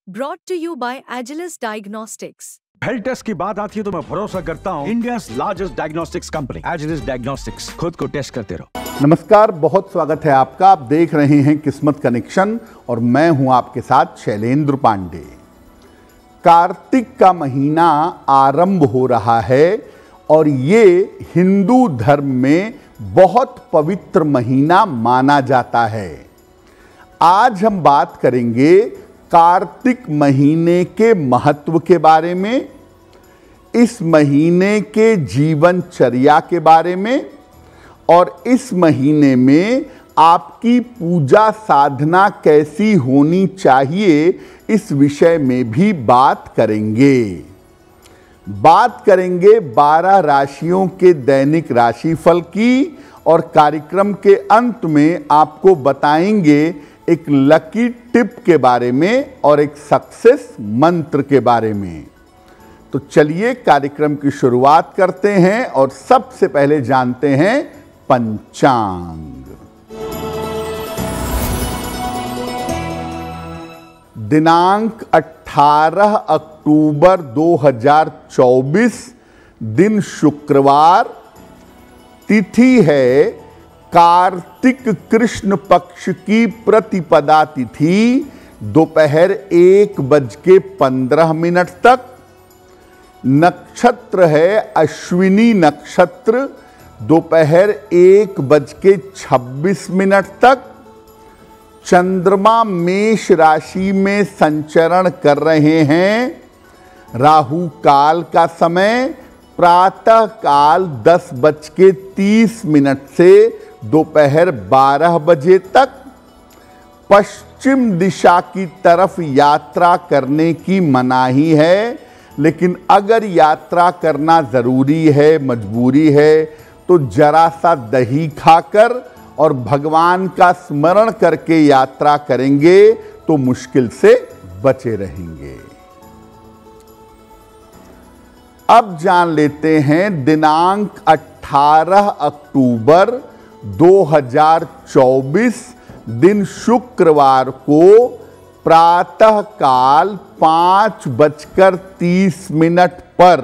Brought to you by Agilus Diagnostics. Health test की बात आती है तो मैं भरोसा करता हूँ India's largest diagnostics company Agilus Diagnostics. खुद को टेस्ट करते रहो। नमस्कार, बहुत स्वागत है आपका। आप देख रहे हैं किस्मत कनेक्शन और मैं हूं आपके साथ शैलेंद्र पांडे। कार्तिक का महीना आरंभ हो रहा है और ये हिंदू धर्म में बहुत पवित्र महीना माना जाता है। आज हम बात करेंगे कार्तिक महीने के महत्व के बारे में, इस महीने के जीवनचर्या के बारे में और इस महीने में आपकी पूजा साधना कैसी होनी चाहिए, इस विषय में भी बात करेंगे। बात करेंगे 12 राशियों के दैनिक राशिफल की और कार्यक्रम के अंत में आपको बताएंगे एक लकी टिप के बारे में और एक सक्सेस मंत्र के बारे में। तो चलिए कार्यक्रम की शुरुआत करते हैं और सबसे पहले जानते हैं पंचांग। दिनांक 18 अक्टूबर 2024, दिन शुक्रवार, तिथि है कार्तिक कृष्ण पक्ष की प्रतिपदा तिथि दोपहर 1:15 तक। नक्षत्र है अश्विनी नक्षत्र दोपहर 1:26 तक। चंद्रमा मेष राशि में संचरण कर रहे हैं। राहु काल का समय प्रातः काल 10:30 से दोपहर 12 बजे तक। पश्चिम दिशा की तरफ यात्रा करने की मनाही है, लेकिन अगर यात्रा करना जरूरी है, मजबूरी है, तो जरा सा दही खाकर और भगवान का स्मरण करके यात्रा करेंगे तो मुश्किल से बचे रहेंगे। अब जान लेते हैं दिनांक 18 अक्टूबर 2024, दिन शुक्रवार को प्रातः काल 5:30 पर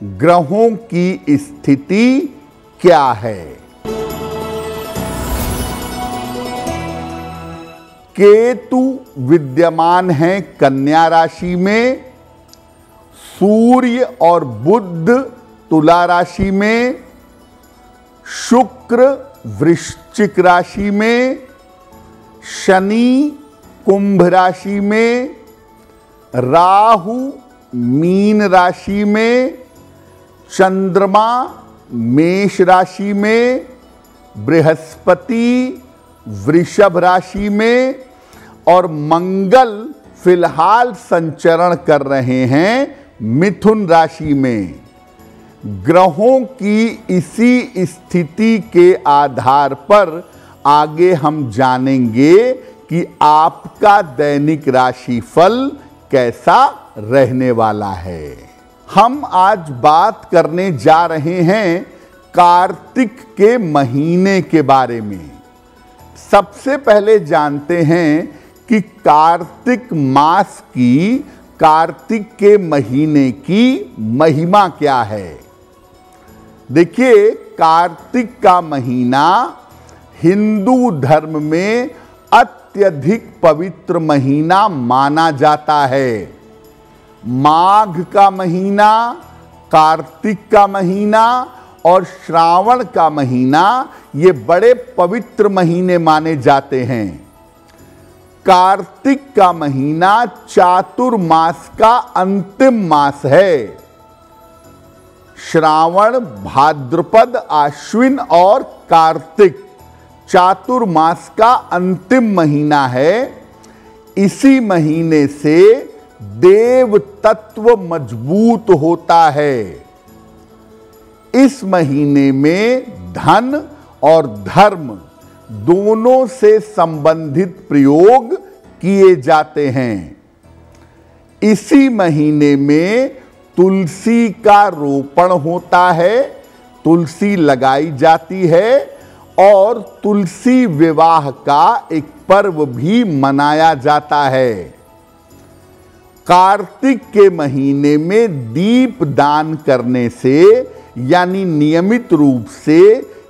ग्रहों की स्थिति क्या है। केतु विद्यमान है कन्या राशि में, सूर्य और बुध तुला राशि में, शुक्र वृश्चिक राशि में, शनि कुंभ राशि में, राहु मीन राशि में, चंद्रमा मेष राशि में, बृहस्पति वृषभ राशि में और मंगल फिलहाल संचरण कर रहे हैं मिथुन राशि में। ग्रहों की इसी स्थिति के आधार पर आगे हम जानेंगे कि आपका दैनिक राशिफल कैसा रहने वाला है। हम आज बात करने जा रहे हैं कार्तिक के महीने के बारे में। सबसे पहले जानते हैं कि कार्तिक मास की, कार्तिक के महीने की महिमा क्या है। देखिए, कार्तिक का महीना हिंदू धर्म में अत्यधिक पवित्र महीना माना जाता है। माघ का महीना, कार्तिक का महीना और श्रावण का महीना ये बड़े पवित्र महीने माने जाते हैं। कार्तिक का महीना चातुर्मास का अंतिम मास है। श्रावण, भाद्रपद, आश्विन और कार्तिक चातुर्मास का अंतिम महीना है। इसी महीने से देव तत्व मजबूत होता है। इस महीने में धन और धर्म दोनों से संबंधित प्रयोग किए जाते हैं। इसी महीने में तुलसी का रोपण होता है, तुलसी लगाई जाती है और तुलसी विवाह का एक पर्व भी मनाया जाता है। कार्तिक के महीने में दीप दान करने से यानी नियमित रूप से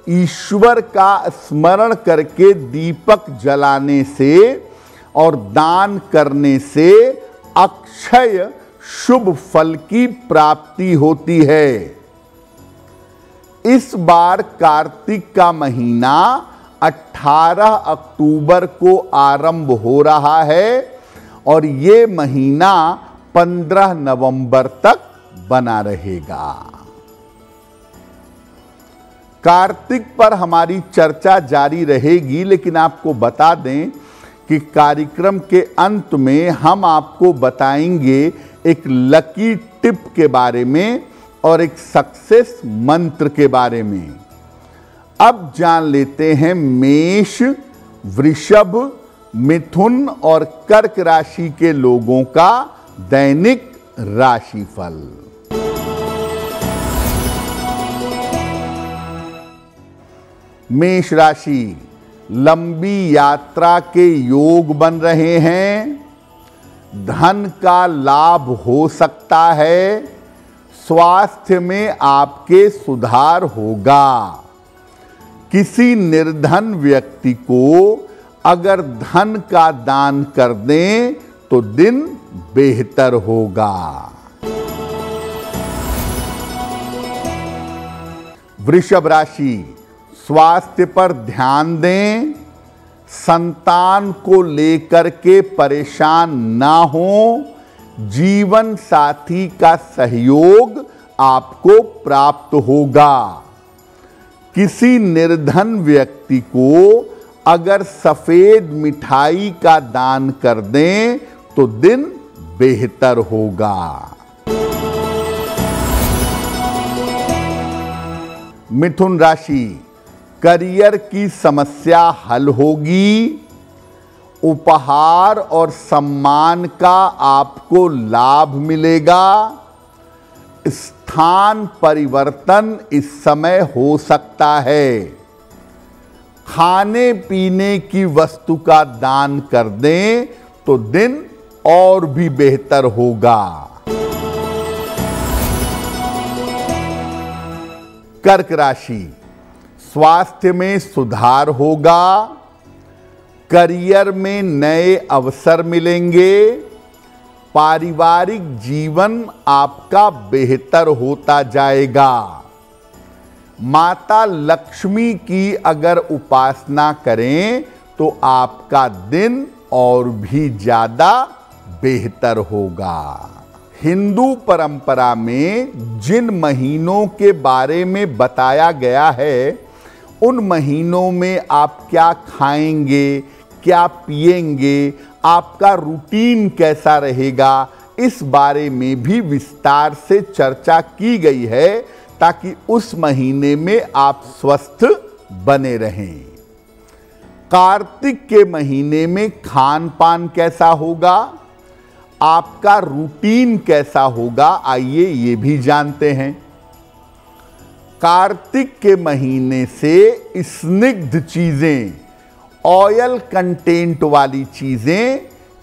ईश्वर का स्मरण करके दीपक जलाने से और दान करने से अक्षय शुभ फल की प्राप्ति होती है। इस बार कार्तिक का महीना 18 अक्टूबर को आरंभ हो रहा है और ये महीना 15 नवंबर तक बना रहेगा। कार्तिक पर हमारी चर्चा जारी रहेगी, लेकिन आपको बता दें कि कार्यक्रम के अंत में हम आपको बताएंगे एक लकी टिप के बारे में और एक सक्सेस मंत्र के बारे में। अब जान लेते हैं मेष, वृषभ, मिथुन और कर्क राशि के लोगों का दैनिक राशिफल। मेष राशि, लंबी यात्रा के योग बन रहे हैं, धन का लाभ हो सकता है, स्वास्थ्य में आपके सुधार होगा। किसी निर्धन व्यक्ति को अगर धन का दान कर दें तो दिन बेहतर होगा। वृषभ राशि, स्वास्थ्य पर ध्यान दें, संतान को लेकर के परेशान ना हो, जीवन साथी का सहयोग आपको प्राप्त होगा। किसी निर्धन व्यक्ति को अगर सफेद मिठाई का दान कर दें तो दिन बेहतर होगा। मिथुन राशि, करियर की समस्या हल होगी, उपहार और सम्मान का आपको लाभ मिलेगा, स्थान परिवर्तन इस समय हो सकता है। खाने पीने की वस्तु का दान कर दें तो दिन और भी बेहतर होगा। कर्क राशि, स्वास्थ्य में सुधार होगा, करियर में नए अवसर मिलेंगे, पारिवारिक जीवन आपका बेहतर होता जाएगा। माता लक्ष्मी की अगर उपासना करें तो आपका दिन और भी ज्यादा बेहतर होगा। हिंदू परंपरा में जिन महीनों के बारे में बताया गया है उन महीनों में आप क्या खाएंगे, क्या पिएंगे, आपका रूटीन कैसा रहेगा, इस बारे में भी विस्तार से चर्चा की गई है ताकि उस महीने में आप स्वस्थ बने रहें। कार्तिक के महीने में खान पान कैसा होगा, आपका रूटीन कैसा होगा, आइए ये भी जानते हैं। कार्तिक के महीने से स्निग्ध चीजें, ऑयल कंटेंट वाली चीजें,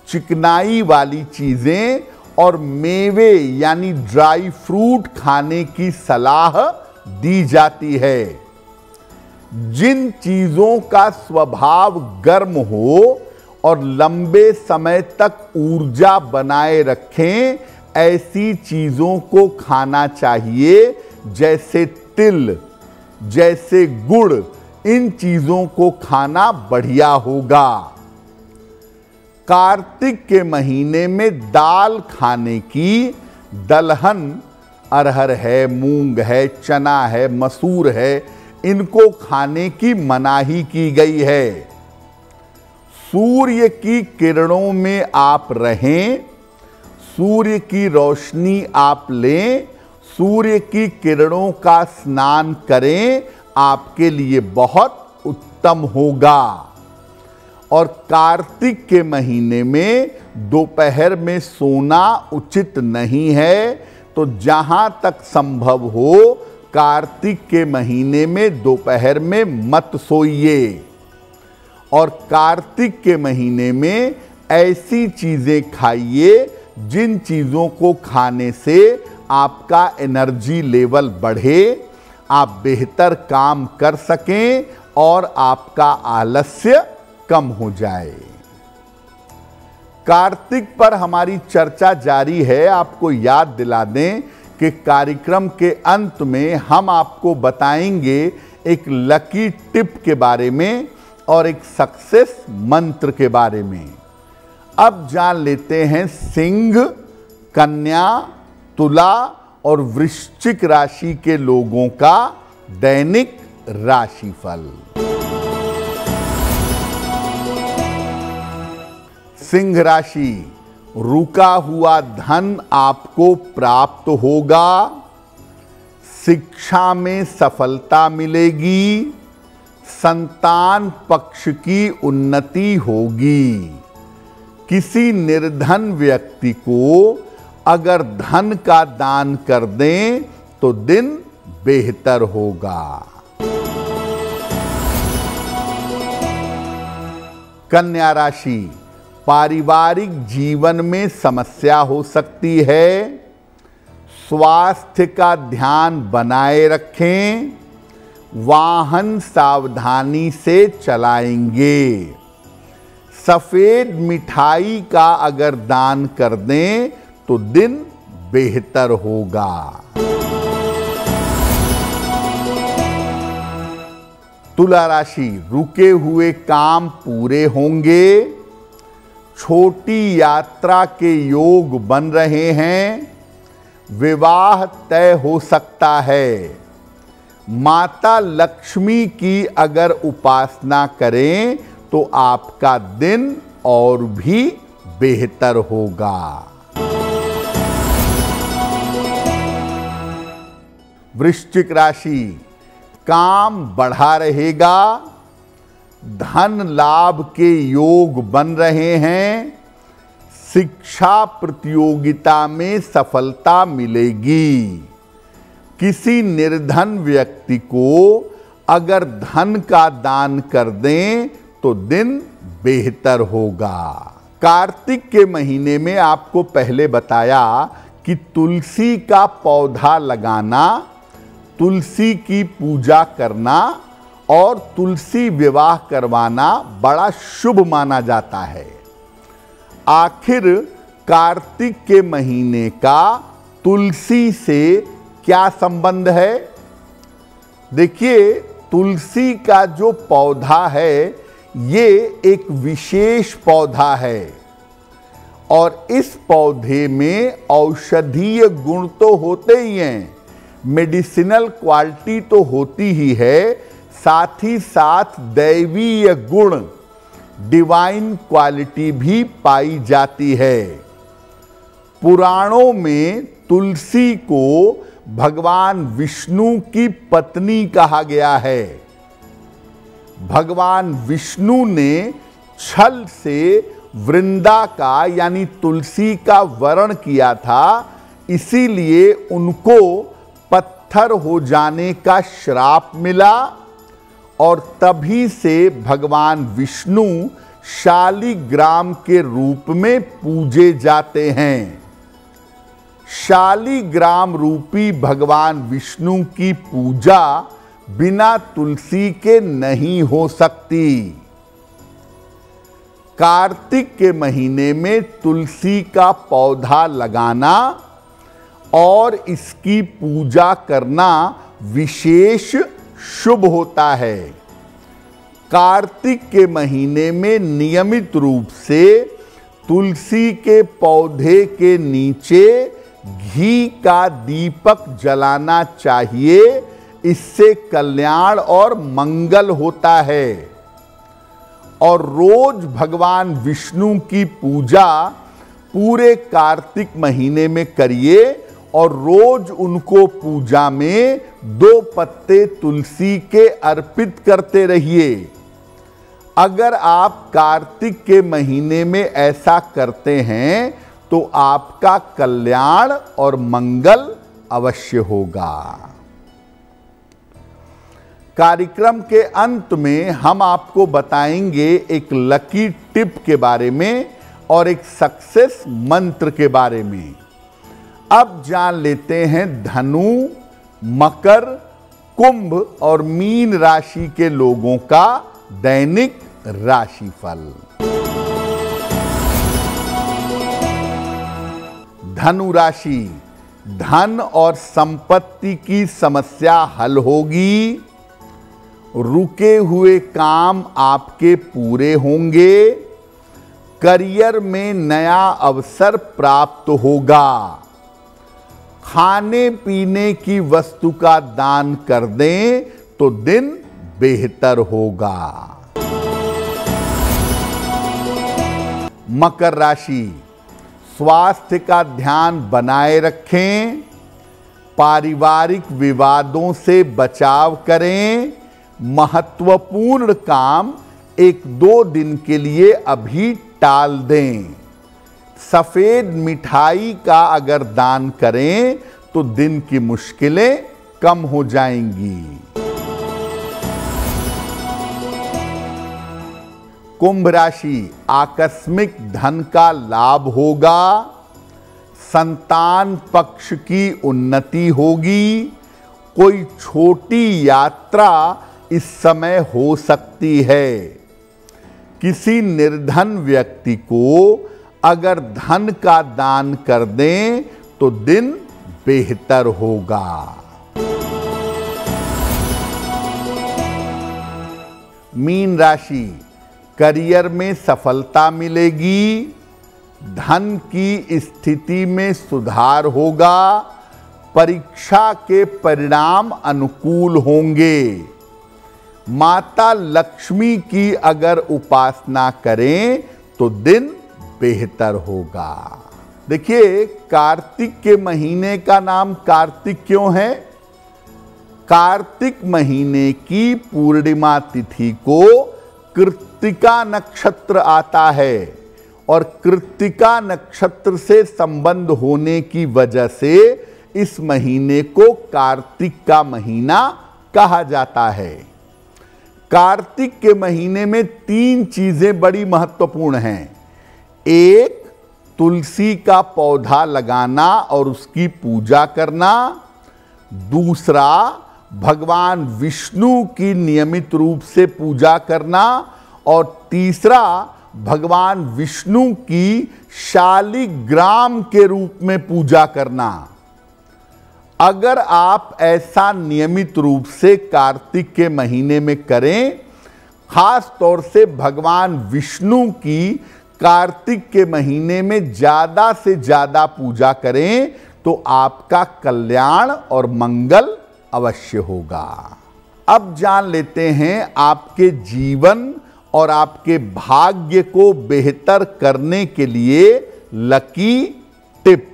चिकनाई वाली चीजें और मेवे यानी ड्राई फ्रूट खाने की सलाह दी जाती है। जिन चीजों का स्वभाव गर्म हो और लंबे समय तक ऊर्जा बनाए रखें, ऐसी चीजों को खाना चाहिए, जैसे तिल, जैसे गुड़, इन चीजों को खाना बढ़िया होगा। कार्तिक के महीने में दाल खाने की, दलहन, अरहर है, मूंग है, चना है, मसूर है, इनको खाने की मनाही की गई है। सूर्य की किरणों में आप रहें, सूर्य की रोशनी आप लें, सूर्य की किरणों का स्नान करें, आपके लिए बहुत उत्तम होगा। और कार्तिक के महीने में दोपहर में सोना उचित नहीं है, तो जहां तक संभव हो कार्तिक के महीने में दोपहर में मत सोइए। और कार्तिक के महीने में ऐसी चीजें खाइए जिन चीज़ों को खाने से आपका एनर्जी लेवल बढ़े, आप बेहतर काम कर सकें और आपका आलस्य कम हो जाए। कार्तिक पर हमारी चर्चा जारी है। आपको याद दिला दें कि कार्यक्रम के अंत में हम आपको बताएंगे एक लकी टिप के बारे में और एक सक्सेस मंत्र के बारे में। अब जान लेते हैं सिंह, कन्या, तुला और वृश्चिक राशि के लोगों का दैनिक राशिफल। सिंह राशि, रुका हुआ धन आपको प्राप्त होगा, शिक्षा में सफलता मिलेगी, संतान पक्ष की उन्नति होगी। किसी निर्धन व्यक्ति को अगर धन का दान कर दें तो दिन बेहतर होगा। कन्या राशि, पारिवारिक जीवन में समस्या हो सकती है, स्वास्थ्य का ध्यान बनाए रखें, वाहन सावधानी से चलाएंगे। सफेद मिठाई का अगर दान कर दें तो दिन बेहतर होगा। तुला राशि, रुके हुए काम पूरे होंगे, छोटी यात्रा के योग बन रहे हैं, विवाह तय हो सकता है। माता लक्ष्मी की अगर उपासना करें तो आपका दिन और भी बेहतर होगा। वृश्चिक राशि, काम बढ़ा रहेगा, धन लाभ के योग बन रहे हैं, शिक्षा प्रतियोगिता में सफलता मिलेगी। किसी निर्धन व्यक्ति को अगर धन का दान कर दें तो दिन बेहतर होगा। कार्तिक के महीने में आपको पहले बताया कि तुलसी का पौधा लगाना, तुलसी की पूजा करना और तुलसी विवाह करवाना बड़ा शुभ माना जाता है। आखिर कार्तिक के महीने का तुलसी से क्या संबंध है? देखिए, तुलसी का जो पौधा है ये एक विशेष पौधा है और इस पौधे में औषधीय गुण तो होते ही हैं, मेडिसिनल क्वालिटी तो होती ही है, साथ ही साथ दैवीय गुण, डिवाइन क्वालिटी भी पाई जाती है। पुराणों में तुलसी को भगवान विष्णु की पत्नी कहा गया है। भगवान विष्णु ने छल से वृंदा का यानी तुलसी का वरण किया था, इसीलिए उनको पत्थर हो जाने का श्राप मिला और तभी से भगवान विष्णु शालिग्राम के रूप में पूजे जाते हैं। शालिग्राम रूपी भगवान विष्णु की पूजा बिना तुलसी के नहीं हो सकती। कार्तिक के महीने में तुलसी का पौधा लगाना और इसकी पूजा करना विशेष शुभ होता है। कार्तिक के महीने में नियमित रूप से तुलसी के पौधे के नीचे घी का दीपक जलाना चाहिए, इससे कल्याण और मंगल होता है। और रोज भगवान विष्णु की पूजा पूरे कार्तिक महीने में करिए और रोज उनको पूजा में 2 पत्ते तुलसी के अर्पित करते रहिए। अगर आप कार्तिक के महीने में ऐसा करते हैं तो आपका कल्याण और मंगल अवश्य होगा। कार्यक्रम के अंत में हम आपको बताएंगे एक लकी टिप के बारे में। और एक सक्सेस मंत्र के बारे में। अब जान लेते हैं धनु, मकर, कुंभ और मीन राशि के लोगों का दैनिक राशिफल। धनु राशि, धन और संपत्ति की समस्या हल होगी। रुके हुए काम आपके पूरे होंगे। करियर में नया अवसर प्राप्त होगा। खाने पीने की वस्तु का दान कर दें तो दिन बेहतर होगा। मकर राशि, स्वास्थ्य का ध्यान बनाए रखें। पारिवारिक विवादों से बचाव करें। महत्वपूर्ण काम 1-2 दिन के लिए अभी टाल दें। सफेद मिठाई का अगर दान करें तो दिन की मुश्किलें कम हो जाएंगी। कुंभ राशि, आकस्मिक धन का लाभ होगा। संतान पक्ष की उन्नति होगी। कोई छोटी यात्रा इस समय हो सकती है। किसी निर्धन व्यक्ति को अगर धन का दान कर दें तो दिन बेहतर होगा। मीन राशि, करियर में सफलता मिलेगी। धन की स्थिति में सुधार होगा। परीक्षा के परिणाम अनुकूल होंगे। माता लक्ष्मी की अगर उपासना करें तो दिन बेहतर होगा। देखिए, कार्तिक के महीने का नाम कार्तिक क्यों है? कार्तिक महीने की पूर्णिमा तिथि को कृत्तिका नक्षत्र आता है और कृत्तिका नक्षत्र से संबंध होने की वजह से इस महीने को कार्तिक का महीना कहा जाता है। कार्तिक के महीने में 3 चीजें बड़ी महत्वपूर्ण हैं। एक, तुलसी का पौधा लगाना और उसकी पूजा करना। दूसरा, भगवान विष्णु की नियमित रूप से पूजा करना। और तीसरा, भगवान विष्णु की शालिग्राम के रूप में पूजा करना। अगर आप ऐसा नियमित रूप से कार्तिक के महीने में करें, खास तौर से भगवान विष्णु की कार्तिक के महीने में ज्यादा से ज्यादा पूजा करें तो आपका कल्याण और मंगल अवश्य होगा। अब जान लेते हैं आपके जीवन और आपके भाग्य को बेहतर करने के लिए लकी टिप।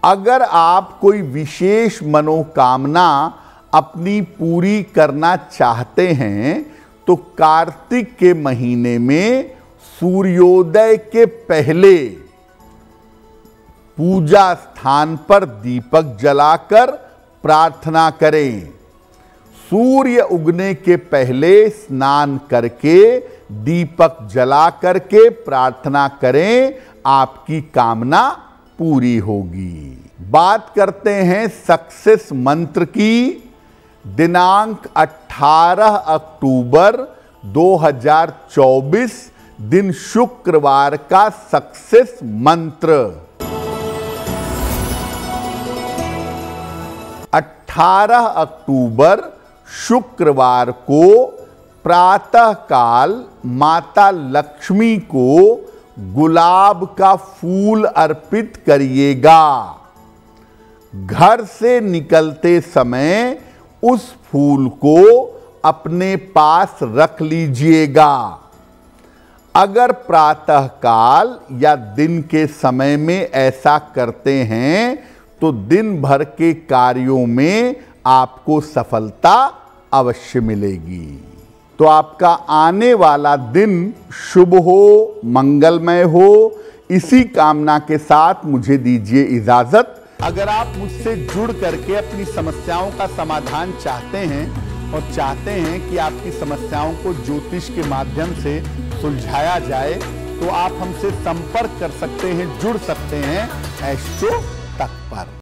अगर आप कोई विशेष मनोकामना अपनी पूरी करना चाहते हैं तो कार्तिक के महीने में सूर्योदय के पहले पूजा स्थान पर दीपक जलाकर प्रार्थना करें। सूर्य उगने के पहले स्नान करके दीपक जला करके प्रार्थना करें, आपकी कामना पूरी होगी। बात करते हैं सक्सेस मंत्र की। दिनांक 18 अक्टूबर 2024 दिन शुक्रवार का सक्सेस मंत्र। 18 अक्टूबर शुक्रवार को प्रातः काल माता लक्ष्मी को गुलाब का फूल अर्पित करिएगा। घर से निकलते समय उस फूल को अपने पास रख लीजिएगा। अगर प्रातः काल या दिन के समय में ऐसा करते हैं तो दिन भर के कार्यों में आपको सफलता अवश्य मिलेगी। तो आपका आने वाला दिन शुभ हो, मंगलमय हो, इसी कामना के साथ मुझे दीजिए इजाजत। अगर आप मुझसे जुड़ करके अपनी समस्याओं का समाधान चाहते हैं और चाहते हैं कि आपकी समस्याओं को ज्योतिष के माध्यम से सुलझाया जाए तो आप हमसे संपर्क कर सकते हैं, जुड़ सकते हैं एस्ट्रो तक पर।